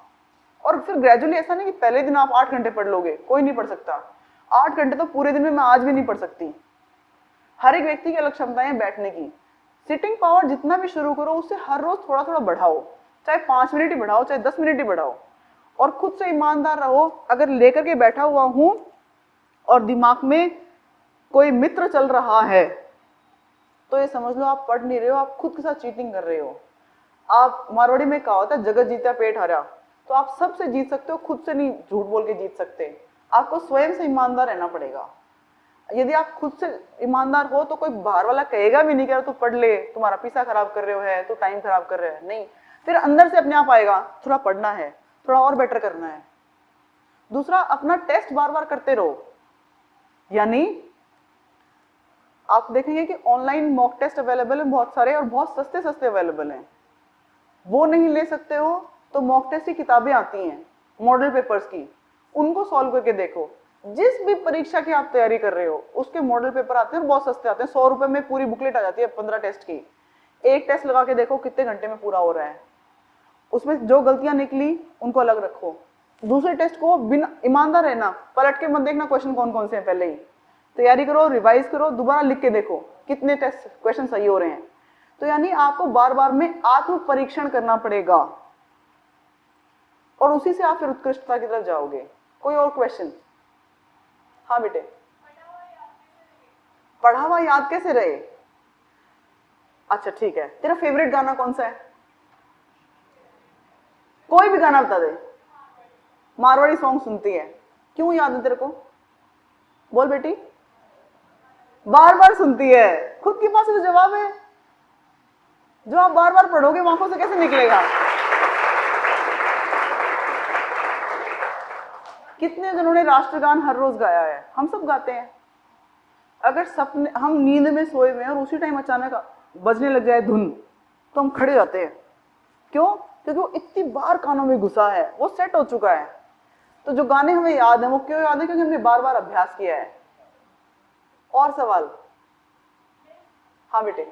और फिर ग्रेजुअली ऐसा नहीं कि पहले दिन आप 8 घंटे पढ़ लोगे, कोई नहीं पढ़ सकता 8 घंटे, तो पूरे दिन में मैं आज भी नहीं पढ़ सकती। हर एक व्यक्ति की अलग क्षमताएं हैं बैठने की। सिटिंग पावर जितना भी शुरू करो उससे हर रोज थोड़ा थोड़ा बढ़ाओ, चाहे 5 मिनट ही बढ़ाओ, चाहे 10 मिनट ही बढ़ाओ, और खुद से ईमानदार रहो। अगर लेकर के बैठा हुआ हूं और दिमाग में कोई मित्र चल रहा है तो ये समझ लो आप पढ़ नहीं रहे हो, आप खुद के साथ चीटिंग कर रहे हो। आप, मारवाड़ी में कहा होता है जगत जीता पेट हारा, तो आप सबसे जीत सकते हो, खुद से नहीं झूठ बोल के जीत सकते। आपको स्वयं से ईमानदार रहना पड़ेगा। यदि आप खुद से ईमानदार हो तो कोई बाहर वाला कहेगा भी नहीं कि तू पढ़ ले, तुम्हारा पीसा खराब कर रहे हो है, तू टाइम खराब कर रहे हो, नहीं, फिर अंदर से अपने आप आएगा थोड़ा पढ़ना है, थोड़ा और बेटर करना है। दूसरा, अपना टेस्ट बार बार करते रहो। यानी आप देखेंगे कि ऑनलाइन मॉक टेस्ट अवेलेबल है बहुत सारे, और बहुत सस्ते सस्ते अवेलेबल हैं। वो नहीं ले सकते हो तो मॉक टेस्ट की किताबें आती हैं मॉडल पेपर्स की, उनको सॉल्व करके देखो। जिस भी परीक्षा की आप तैयारी कर रहे हो उसके मॉडल पेपर आते हैं और बहुत सस्ते आते हैं, 100 रुपए में पूरी बुकलेट आ जाती है 15 टेस्ट की। एक टेस्ट लगा के देखो कितने घंटे में पूरा हो रहा है, उसमें जो गलतियां निकली उनको अलग रखो। दूसरे टेस्ट को बिना, ईमानदार रहना, पलट के मत देखना क्वेश्चन कौन कौन से हैं, पहले ही तैयारी करो, रिवाइज करो, दोबारा लिख के देखो कितने टेस्ट क्वेश्चन सही हो रहे हैं। तो यानी आपको बार बार में आत्म परीक्षण करना पड़ेगा और उसी से आप फिर उत्कृष्टता की तरफ जाओगे। कोई और क्वेश्चन? हाँ बेटे, पढ़ा हुआ याद कैसे रहे? अच्छा ठीक है, तेरा फेवरेट गाना कौन सा है? कोई भी गाना बता दे। मारवाड़ी सॉन्ग सुनती है, क्यों याद है तेरे को? बोल बेटी। बार बार सुनती है, खुद के पास तो जवाब है। जो आप बार बार पढ़ोगे आंखों से कैसे निकलेगा? कितने जनों ने राष्ट्रगान हर रोज गाया है? हम सब गाते हैं। अगर सपने, हम नींद में सोए हुए हैं और उसी टाइम अचानक बजने लग जाए धुन, तो हम खड़े जाते हैं। क्यों? क्योंकि वो इतनी बार कानों में घुसा है, वो सेट हो चुका है। तो जो गाने हमें याद है वो क्यों याद है? क्योंकि हमने बार बार अभ्यास किया है। और सवाल? हाँ बेटे।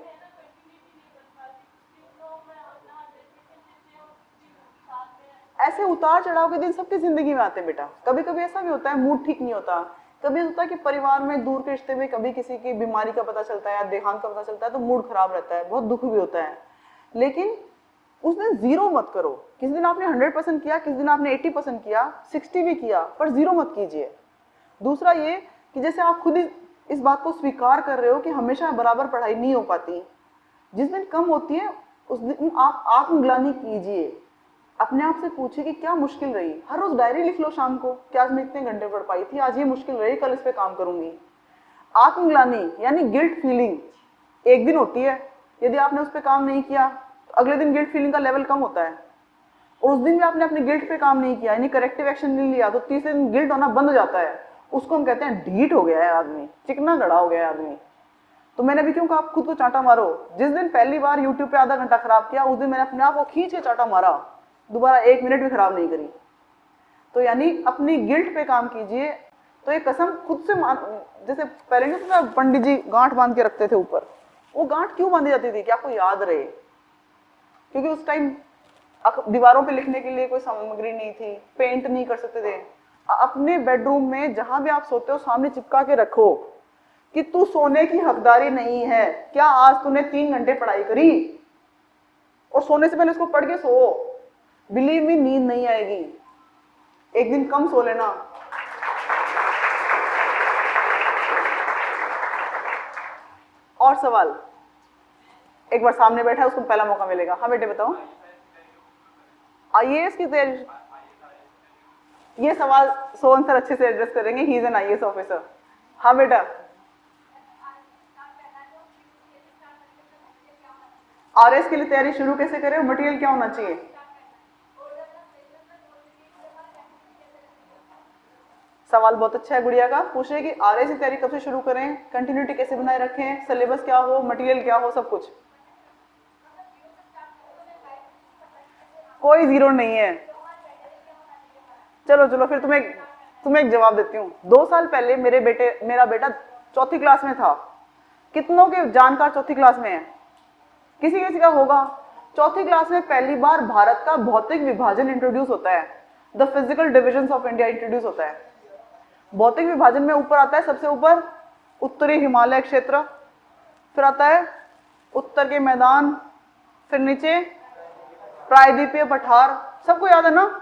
ऐसे उतार चढ़ाव के दिन सबकी जिंदगी में आते हैं बेटा। कभी कभी ऐसा भी होता है मूड ठीक नहीं होता, कभी होता है कि परिवार में दूर के रिश्ते में कभी किसी की बीमारी का पता चलता है या देहांत का पता चलता है तो मूड खराब रहता है, बहुत दुख भी होता है। लेकिन उस दिन जीरो मत करो। किसी दिन आपने 100% किया, किसी दिन आपने 80% किया, 60 भी किया, पर जीरो मत कीजिए। दूसरा ये कि जैसे आप खुद ही इस बात को स्वीकार कर रहे हो कि हमेशा बराबर पढ़ाई नहीं हो पाती, जिस दिन कम होती है उस दिन आप आत्मग्लानि कीजिए। अपने आप से पूछिए कि क्या मुश्किल रही। हर रोज डायरी लिख लो शाम को कि आज मैं इतने घंटे पढ़ पाई थी, आज ये मुश्किल रही, कल इस पे काम करूंगी। आत्मग्लानि यानी गिल्ट फीलिंग एक दिन होती है, यदि आपने उस पर काम नहीं किया तो अगले दिन गिल्ट फीलिंग का लेवल कम होता है, और उस दिन भी आपने अपने गिल्ट पे काम नहीं किया यानी करेक्टिव एक्शन नहीं लिया तो तीसरे दिन गिल्ट होना बंद हो जाता है। उसको हम कहते हैं ढीठ हो गया है आदमी, चिकना गड़ा हो गया है आदमी। तो मैंने भी क्यों कहा आप खुद को चांटा मारो। जिस दिन पहली बार यूट्यूब पे आधा घंटा खराब किया उस दिन मैंने अपने आप को खींच के चांटा मारा, दोबारा 1 मिनट भी खराब नहीं करी। तो यानी अपनी गिल्ट पे काम कीजिए। तो ये कसम खुद से जैसे पहले नहीं तो पंडित जी गांठ बांध के रखते थे ऊपर, वो गांठ क्यों बांधी जाती थी कि आपको याद रहे, क्योंकि उस टाइम दीवारों पे लिखने के लिए कोई सामग्री नहीं थी, पेंट नहीं कर सकते थे। अपने बेडरूम में जहां भी आप सोते हो सामने चिपका के रखो कि तू सोने की हकदारी नहीं है। क्या आज तूने 3 घंटे पढ़ाई करी? और सोने से पहले उसको पढ़ के सो, बिलीव मी नींद नहीं आएगी। एक दिन कम सो लेना। और सवाल, एक बार सामने बैठा है उसको पहला मौका मिलेगा। हाँ बेटे बताओ। आईएएस की तैयारी, ये सवाल सोहन सर अच्छे से एड्रेस करेंगे, he is an IAS officer. हाँ बेटा, आरएस के लिए तैयारी शुरू कैसे करें, मटेरियल क्या होना चाहिए? सवाल बहुत अच्छा है गुड़िया का, पूछ रहे कि आरएस की तैयारी कब से शुरू करें, कंटिन्यूटी कैसे बनाए रखें, सिलेबस क्या हो, मटेरियल क्या हो, सब कुछ। कोई जीरो नहीं है। चलो चलो फिर तुम्हें एक जवाब देती हूँ। 2 साल पहले मेरा बेटा चौथी क्लास में था। कितनों के जानकार चौथी क्लास में है? किसी किसी का होगा। चौथी क्लास में पहली बार भारत का भौतिक विभाजन इंट्रोड्यूस होता है, the physical division of India introduce होता है। भौतिक विभाजन में ऊपर आता है सबसे ऊपर उत्तरी हिमालय क्षेत्र, फिर आता है उत्तर के मैदान, फिर नीचे प्रायद्वीपीय पठार। सबको याद है ना?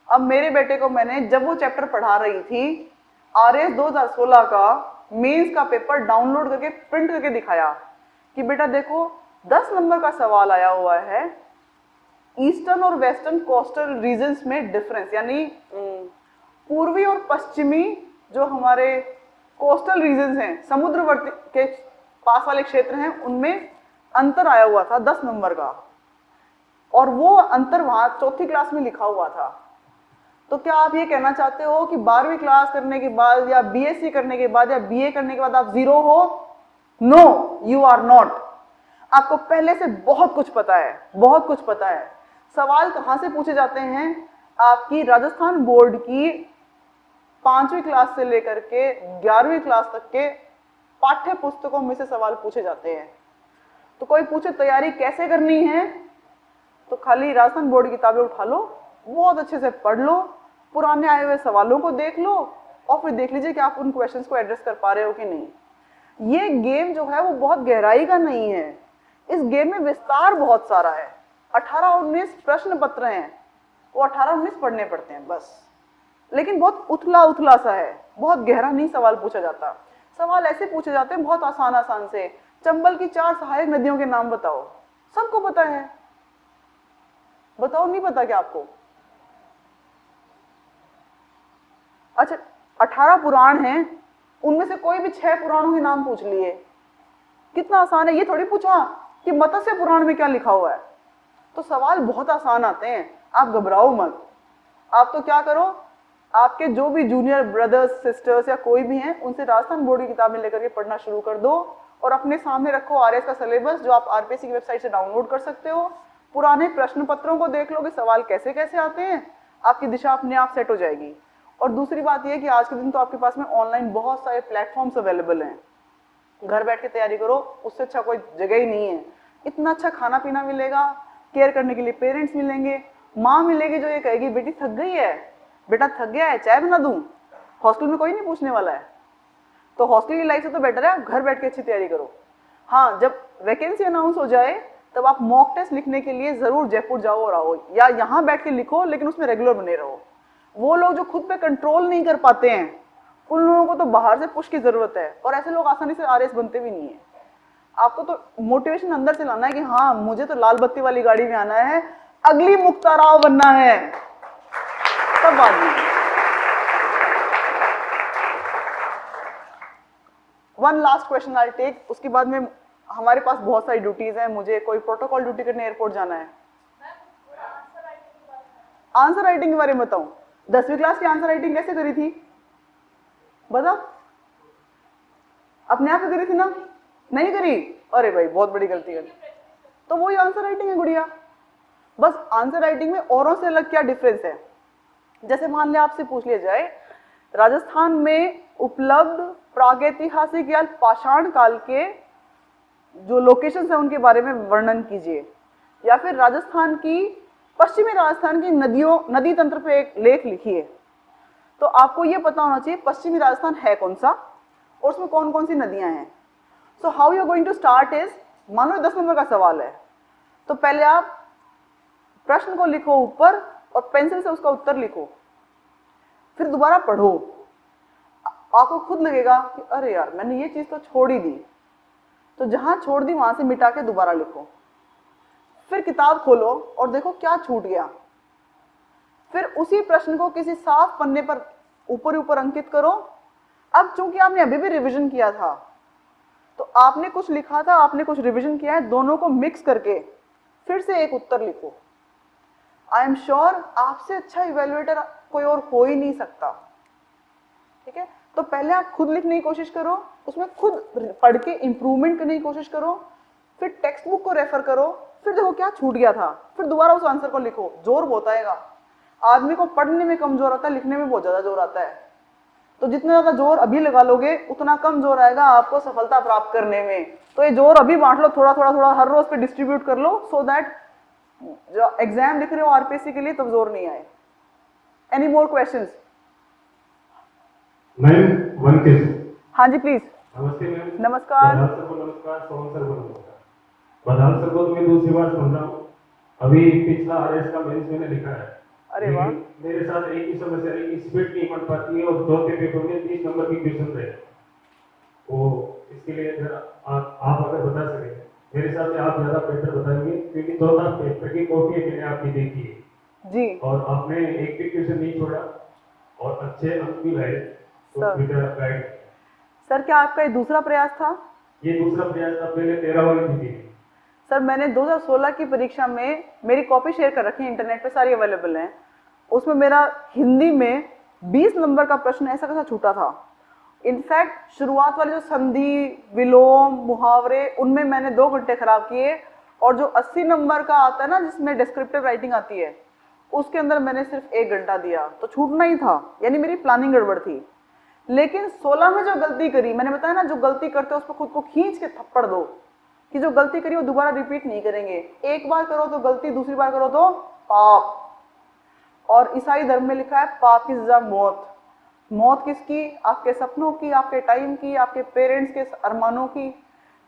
अब मेरे बेटे को मैंने जब वो चैप्टर पढ़ा रही थी आरएस 2016 का मेंस का पेपर डाउनलोड करके प्रिंट करके दिखाया कि बेटा देखो 10 नंबर का सवाल आया हुआ है, ईस्टर्न और वेस्टर्न कोस्टल रीजन्स में डिफरेंस, यानी पूर्वी और पश्चिमी जो हमारे कोस्टल रीजन्स हैं, समुद्रवर्ती के पास वाले क्षेत्र हैं, उनमें अंतर आया हुआ था 10 नंबर का, और वो अंतर वहां चौथी क्लास में लिखा हुआ था। तो क्या आप ये कहना चाहते हो कि 12वीं क्लास करने के बाद या बीएससी करने के बाद या बीए करने के बाद आप जीरो हो? No, you are not. आपको पहले से बहुत कुछ पता है, बहुत कुछ पता है। सवाल कहां से पूछे जाते हैं? आपकी राजस्थान बोर्ड की 5वीं क्लास से लेकर के 11वीं क्लास तक के पाठ्य पुस्तकों में से सवाल पूछे जाते हैं। तो कोई पूछे तैयारी कैसे करनी है, तो खाली राजस्थान बोर्ड की किताबें उठा लो, बहुत अच्छे से पढ़ लो, पुराने आए हुए सवालों को देख लो और फिर देख लीजिए कि आप उन क्वेश्चंस को एड्रेस कर पा रहे हो कि नहीं। ये गेम जो है वो बहुत गहराई का नहीं है, इस गेम में विस्तार बहुत सारा है। 18-19 प्रश्न पत्र हैं, वो 18-19 पढ़ने पड़ते हैं बस, लेकिन बहुत उथला उथला सा है, बहुत गहरा नहीं सवाल पूछा जाता। सवाल ऐसे पूछे जाते हैं बहुत आसान आसान से। चंबल की 4 सहायक नदियों के नाम बताओ, सबको पता है। बताओ, नहीं पता क्या आपको? अच्छा, 18 पुराण हैं, उनमें से कोई भी 6 पुराणों के नाम पूछ लिए, कितना आसान है। ये थोड़ी पूछा कि मत्स्य पुराण में क्या लिखा हुआ है। तो सवाल बहुत आसान आते हैं, आप घबराओ मत। आप तो क्या करो, आपके जो भी जूनियर ब्रदर्स सिस्टर्स या कोई भी हैं, उनसे राजस्थान बोर्ड की किताबें लेकर के पढ़ना शुरू कर दो और अपने सामने रखो आरएस का सिलेबस, जो आप आरपीएससी की वेबसाइट से डाउनलोड कर सकते हो। पुराने प्रश्न पत्रों को देख लो कि सवाल कैसे कैसे आते हैं, आपकी दिशा अपने आप सेट हो जाएगी। और दूसरी बात यह कि आज के दिन तो आपके पास में ऑनलाइन बहुत सारे प्लेटफॉर्म्स अवेलेबल हैं, घर बैठ के तैयारी करो, उससे अच्छा कोई जगह ही नहीं है। इतना अच्छा खाना पीना मिलेगा, केयर करने के लिए पेरेंट्स मिलेंगे, माँ मिलेगी जो ये कहेगी बेटी थक गई है, बेटा थक गया है, चाय बना दूं। हॉस्टल में कोई नहीं पूछने वाला है, तो हॉस्टल की लाइफ से तो बेटर है घर बैठ के अच्छी तैयारी करो। हाँ, जब वैकेंसी अनाउंस हो जाए तब आप मॉक टेस्ट लिखने के लिए जरूर जयपुर जाओ और आओ, या यहाँ बैठ के लिखो, लेकिन उसमें रेगुलर बने रहो। वो लोग जो खुद पे कंट्रोल नहीं कर पाते हैं, उन लोगों को तो बाहर से पुश की जरूरत है, और ऐसे लोग आसानी से आरएस बनते भी नहीं है। आपको तो मोटिवेशन अंदर से लाना है कि हाँ मुझे तो लाल बत्ती वाली गाड़ी में आना है, अगली मुक्ता राव बनना है, तब बात नहीं। One last question I take, उसके बाद में हमारे पास बहुत सारी ड्यूटीज हैं, मुझे कोई प्रोटोकॉल ड्यूटी करने एयरपोर्ट जाना है। आंसर राइटिंग के बारे में बताऊं, 10वीं क्लास की आंसर राइटिंग कैसे करी थी बता? अपने आप ही करी थी ना? नहीं करी? अरे भाई बहुत बड़ी गलती करी। तो वही आंसर राइटिंग है गुड़िया। बस आंसर राइटिंग में औरों से अलग क्या डिफरेंस है? जैसे मान लिया आपसे पूछ लिया जाए राजस्थान में उपलब्ध प्रागैतिहासिक या पाषाण काल के जो लोकेशंस है उनके बारे में वर्णन कीजिए, या फिर राजस्थान की पश्चिमी राजस्थान की नदी तंत्र पे एक लेख लिखिए। तो आपको ये पता होना चाहिए पश्चिमी राजस्थान है कौन सा और उसमें कौन कौन सी नदियां हैं। So how you are going to start is, मान लो 10 नंबर का सवाल है, तो पहले आप प्रश्न को लिखो ऊपर और पेंसिल से उसका उत्तर लिखो। फिर दोबारा पढ़ो, आपको खुद लगेगा कि अरे यार मैंने ये चीज तो छोड़ ही दी, तो जहां छोड़ दी वहां से मिटा के दोबारा लिखो। फिर किताब खोलो और देखो क्या छूट गया, फिर उसी प्रश्न को किसी साफ पन्ने पर ऊपर ऊपर अंकित करो। अब चूंकि आपने अभी भी रिवीजन किया था, तो आपने कुछ लिखा था, आपने कुछ रिवीजन किया है, दोनों को मिक्स करके फिर से एक उत्तर लिखो। आई एम श्योर आपसे अच्छा इवेल्युएटर कोई और हो ही नहीं सकता। ठीक है, तो पहले आप खुद लिखने की कोशिश करो, उसमें खुद पढ़ के इंप्रूवमेंट करने की कोशिश करो, फिर टेक्स्ट बुक को रेफर करो, फिर देखो क्या छूट गया था, फिर दोबारा उस आंसर को लिखो। जोर बहुत आएगा, आदमी को पढ़ने में कम जोर आता है, लिखने में बहुत ज्यादा जोर आता है। तो जितना ज्यादा जोर अभी लगा लोगे उतना कम जोर आएगा आपको सफलता प्राप्त करने में। तो ये जोर अभी बांट लो, थोड़ा थोड़ा थोड़ा हर रोज पे डिस्ट्रीब्यूट कर लो, सो दैट जो एग्जाम लिख रहे हो आरपीएससी के लिए तब जोर नहीं आए। Any more questions? Ma'am one question. हाँ जी प्लीज। नमस्ते मैम। नमस्कार। बदाल सर को नमस्कार, सोहन सर को नमस्कार। बदाल सर को तो मैं दूसरी बार सुन रहा हूँ, अभी पिछला आरएस का मेंस मैंने लिखा है। अरे वाह। मेरे साथ एक ही समस्या है कि स्पीड नहीं बन पाती है और 2 के पेपर में 30 नंबर की क्वेश्चन रहे। वो इसके लिए जरा आप अगर बता सकें, मेरे हिसाब से आप ज्यादा बेहतर बताएंगे, क्योंकि 2 पेपर की कॉपी मैंने आपकी देखी है जी, और आपने एक भी क्वेश्चन नहीं छोड़ा और अच्छे अंक भी लाए, तो सर। कृपया गाइड। सर क्या आपका ये दूसरा प्रयास था? ये दूसरा प्रयास था, पहले 13 वाली थी। सर मैंने 2016 की परीक्षा में मेरी कॉपी शेयर कर रखी है, इंटरनेट पे सारी अवेलेबल हैं। उसमें मेरा हिंदी में 20 नंबर का प्रश्न ऐसा कैसा छूटा था। इनफैक्ट शुरुआत वाले जो संधि, विलोम, मुहावरे, उनमें मैंने 2 घंटे खराब किए, और जो 80 नंबर का आता है ना जिसमें डिस्क्रिप्टिव राइटिंग आती है, उसके अंदर मैंने सिर्फ 1 घंटा दिया, तो छूटना ही था, यानी मेरी प्लानिंग गड़बड़ थी। लेकिन 16 में जो गलती करी, मैंने बताया ना जो गलती करते हो उस पर खुद को खींच के थप्पड़ दो कि जो गलती करी वो दोबारा रिपीट नहीं करेंगे। एक बार करो तो गलती, दूसरी बार करो तो पाप। और ईसाई धर्म में लिखा है पाप की सजा मौत। मौत किसकी? आपके सपनों की, आपके टाइम की, आपके पेरेंट्स के अरमानों की।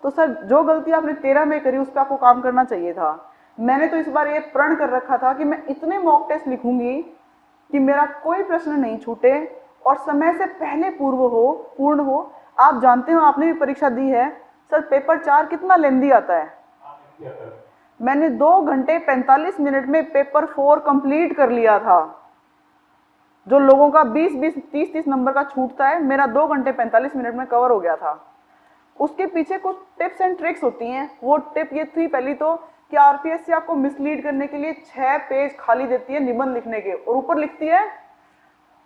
तो सर जो गलती आपने 13 में करी उस पर आपको काम करना चाहिए था। मैंने तो इस बार ये प्रण कर रखा था कि मैं इतने मॉक टेस्ट लिखूंगी कि मेरा कोई प्रश्न नहीं छूटे और समय से पहले पूर्ण हो। आप जानते हो, आपने भी परीक्षा दी है सर, पेपर 4 कितना लेंदी आता है। मैंने 2 घंटे 45 मिनट में पेपर 4 कंप्लीट कर लिया था। जो लोगों का 20-20, 30-30 नंबर का छूटता है, मेरा 2 घंटे 45 मिनट में कवर हो गया था। उसके पीछे कुछ टिप्स एंड ट्रिक्स होती हैं। वो टिप ये थी पहली तो कि आरपीएससी आपको मिसलीड करने के लिए 6 पेज खाली देती है निबंध लिखने के, और ऊपर लिखती है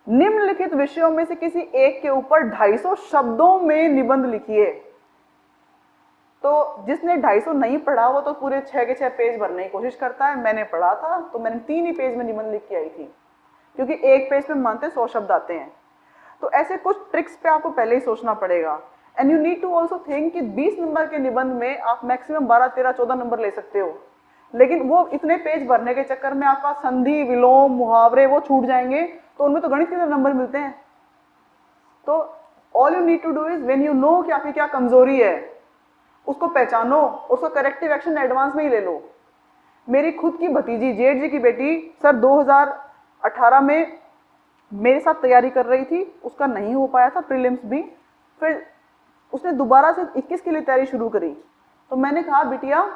निम्नलिखित विषयों में से किसी एक के ऊपर 250 शब्दों में निबंध लिखिए। तो जिसने 250 नहीं पढ़ा वो तो पूरे 6 के 6 पेज भरने की कोशिश करता है। मैंने पढ़ा था तो मैंने 3 ही पेज में निबंध लिख के आई थी, क्योंकि एक पेज में मानते 100 शब्द आते हैं। तो ऐसे कुछ ट्रिक्स पे आपको पहले ही सोचना पड़ेगा। And you need to also think कि 20 नंबर के निबंध में आप मैक्सिमम 12, 13, 14 नंबर ले सकते हो, लेकिन वो इतने पेज भरने के चक्कर में आपका संधि, विलोम, मुहावरे वो छूट जाएंगे, तो उनमें तो गणित के नंबर मिलते हैं। तो all you need to do is when you know कि आपकी क्या कमजोरी है, उसको पहचानो, उसको करेक्टिव एक्शन एडवांस में ही ले लो। मेरी खुद की भतीजी, जेठ जी की बेटी, सर 2018 में मेरे साथ तैयारी कर रही थी, उसका नहीं हो पाया था प्रीलिम्स भी, फिर उसने दोबारा से 21 के लिए तैयारी शुरू करी। तो मैंने कहा बिटिया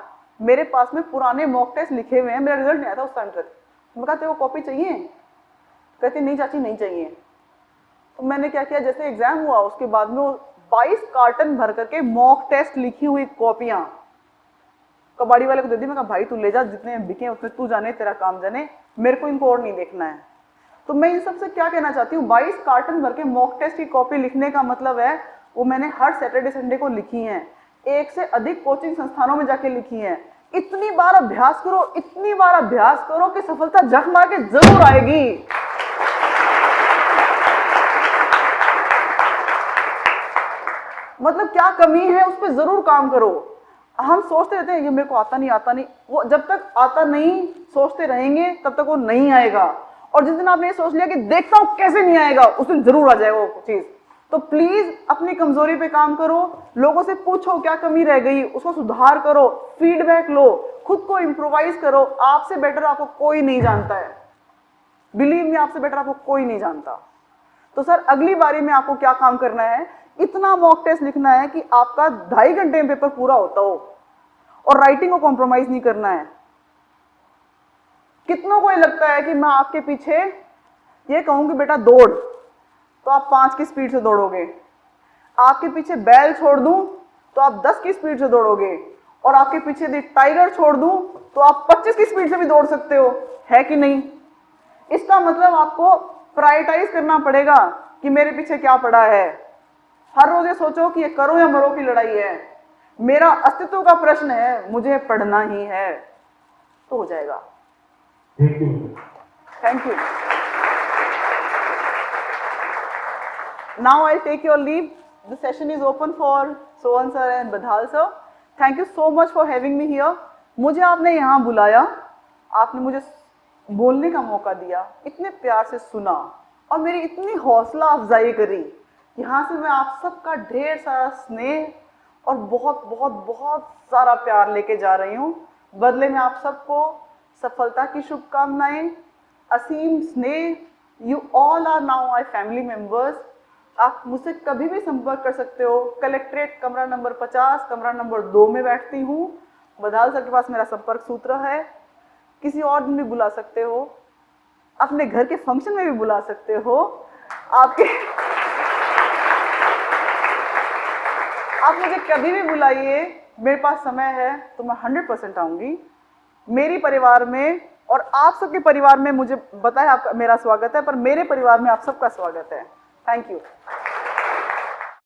मेरे पास में पुराने मॉक टेस्ट लिखे हुए हैं, मेरा रिजल्ट नहीं आया था उस टाइम तक। मैं कहा तेरे को कॉपी चाहिए? कहती नहीं चाची नहीं चाहिए। तो मैंने क्या किया, जैसे एग्जाम हुआ उसके बाद में वो 22 कार्टन भर करके मॉक टेस्ट लिखी हुई कॉपियां कबाड़ी वाले को दे दी। मैं कहा भाई तू ले जा, जितने बिके उतने तू जाने, तेरा काम जाने, मेरे को इनको और नहीं देखना है। तो मैं इन सबसे क्या कहना चाहती हूँ, 22 कार्टन भर के मॉक टेस्ट की कॉपी लिखने का मतलब है वो मैंने हर सैटरडे संडे को लिखी हैं, 1 से अधिक कोचिंग संस्थानों में जाके लिखी हैं। इतनी बार अभ्यास करो, इतनी बार अभ्यास करो कि सफलता जख मार के जरूर आएगी। मतलब क्या कमी है उस पर जरूर काम करो। हम सोचते रहते हैं ये मेरे को आता नहीं आता नहीं, वो जब तक आता नहीं सोचते रहेंगे तब तक वो नहीं आएगा। और जिस दिन आपने ये सोच लिया कि देखता हूं कैसे नहीं आएगा, उस दिन जरूर आ जाएगा वो चीज। तो प्लीज अपनी कमजोरी पे काम करो, लोगों से पूछो क्या कमी रह गई, उसको सुधार करो, फीडबैक लो, खुद को इम्प्रोवाइज करो। आपसे बेटर आपको कोई नहीं जानता है, बिलीव मी, आपसे बेटर आपको कोई नहीं जानता। तो सर अगली बारी में आपको क्या काम करना है, इतना मॉक टेस्ट लिखना है कि आपका 2.5 घंटे में पेपर पूरा होता हो, और राइटिंग को कॉम्प्रोमाइज नहीं करना है। कितनों को ये लगता है कि मैं आपके पीछे ये कहूंगी बेटा दौड़, तो आप 5 की स्पीड से दौड़ोगे, आपके पीछे बैल छोड़ दूं तो आप 10 की स्पीड से दौड़ोगे, और आपके पीछे यदि टाइगर छोड़ दूं तो आप 25 की स्पीड से भी दौड़ सकते हो, है कि नहीं? इसका मतलब आपको प्रायोरिटाइज करना पड़ेगा कि मेरे पीछे क्या पड़ा है। हर रोज ये सोचो कि ये करो या मरो की लड़ाई है, मेरा अस्तित्व का प्रश्न है, मुझे पढ़ना ही है, तो हो जाएगा। Thank you. Now I'll take your leave. The session is open for Sohan sir and Badhal sir. Thank you so much for having me here. मुझे आपने यहाँ बुलाया, आपने मुझे बोलने का मौका दिया, इतने प्यार से सुना और मेरी इतनी हौसला अफजाई करी। यहाँ से मैं आप सबका ढेर सारा स्नेह और बहुत बहुत बहुत सारा प्यार लेके जा रही हूँ। बदले में आप सबको सफलता की शुभकामनाएं, असीम स्नेह। You all are now my family members. आप मुझसे कभी भी संपर्क कर सकते हो। कलेक्ट्रेट कमरा नंबर 50, कमरा नंबर 2 में बैठती हूँ। बदाल सर के पास मेरा संपर्क सूत्र है। किसी और दिन भी बुला सकते हो, अपने घर के फंक्शन में भी बुला सकते हो। आप मुझे कभी भी बुलाइए, मेरे पास समय है तो मैं 100% आऊंगी। मेरी परिवार में और आप सबके परिवार में मुझे बताया आपका मेरा स्वागत है, पर मेरे परिवार में आप सबका स्वागत है। Thank you.